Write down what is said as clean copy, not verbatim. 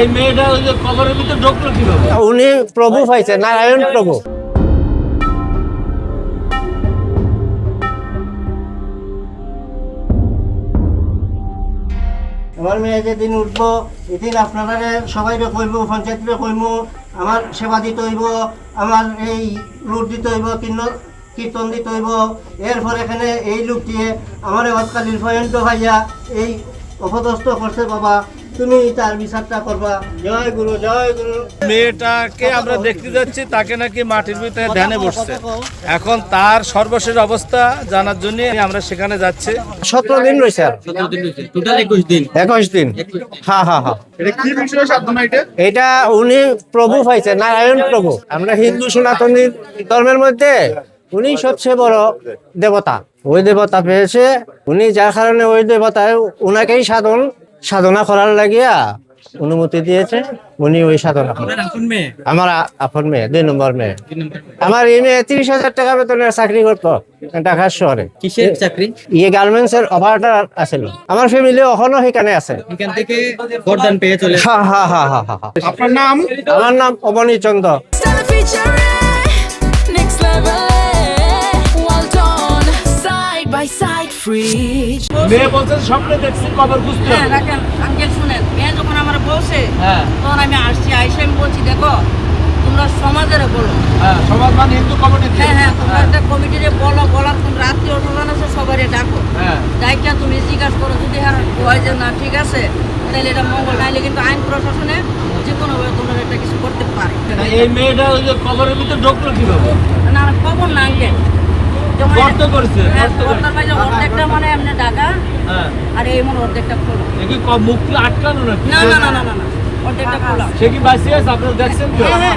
এই মেয়েটা ওই যে কবরের ভিতর ঢুকলো কিভাবে? উনি প্রভু পাইছে, নারায়ণ প্রভু। আমার মেয়ে যেদিন উঠবো এদিন আপনারা সবাই কইব, পঞ্চায়েতরে কইব, আমার সেবা দিতে হইব, আমার এই লুট দিতে হইব, কীর্তন দিতে হইব। এরপর এখানে এই লোকটি আমার অতকালীন পয়েন্ট ভাইয়া এই অপদস্থ করছে। বাবা তুমি তার বিচারটা করবা। জয় গুরু, জয় গুরু। মেয়েটাকে আমরা দেখতে যাচ্ছি, তাকে নাকি মাটির ভিতরে ধ্যানে বসছে। এখন তার সর্বশেষ অবস্থা জানার জন্য আমরা সেখানে যাচ্ছি। 17 দিন রয়েছে, আর 21 দিন। হ্যাঁ হ্যাঁ হ্যাঁ। এটা উনি প্রভু পাইছে, নারায়ণ প্রভু। আমরা হিন্দু সনাতনী ধর্মের মধ্যে উনি সবচেয়ে বড় দেবতা। ওই দেবতা পেয়েছে উনি, যার কারণে ওই দেবতায় উনাকেই সাধনা করার লাগিয়া অনুমতি দিয়েছে। উনি ওই সাধনা করেন। আমার আপন মেয়ে, 2 নম্বর মেয়ে। আমার এই মেয়ে 30,000 টাকা বেতনের চাকরি করতো ঢাকা শহরে। কিসের চাকরি? গার্মেন্টস এর অপারেটর আছিল। আমার ফ্যামিলি এখনো সেখানে আছে। এখান থেকে বরদান পেয়ে চলে। হ্যাঁ হ্যাঁ হ্যাঁ হ্যাঁ হ্যাঁ। আপনার নাম? আমার নাম অবনী চন্দ্র। মেয়ে বলছে স্বপ্নে দেখছি কবর খুঁজতে হবে। রাখেন আঙ্কেল, শুনেন, মেয়ে যখন আমার বলছে হ্যাঁ তখন আমি আসছি, আইসে আমি বলছি দেখো তোমরা সমাজের বলো। হ্যাঁ, সমাজ মানে হিন্দু কমিটি। হ্যাঁ তোমরা একটা কমিটিরে বলো, বলার তোমরা আত্মীয় স্বজন আছে সবাই ডাকো। হ্যাঁ, দায়িত্ব তুমি জিজ্ঞাসা করো, যদি হয় যে না ঠিক আছে তাহলে এটা মঙ্গল, নাইলে কিন্তু আইন প্রশাসনে যে কোনোভাবে তোমরা একটা কিছু করতে পারে। এই মেয়েটা ওই যে কবরের ভিতর ঢুকলো কিভাবে? না খবর না আঙ্কেল, যেমন গর্ত করছে, হ্যাঁ, গর্ত করছে। গর্তের মাঝে অর্ধেকটা মানে এমনি ঢাকা, হ্যাঁ, আর এই মনে অর্ধেকটা খোলা। এ কি মুখ কি আটকানো নাকি? না না না না না না, অর্ধেকটা খোলা। সে কি বাঁচিয়ে আছে? আপনারা দেখছেন তো? হ্যাঁ হ্যাঁ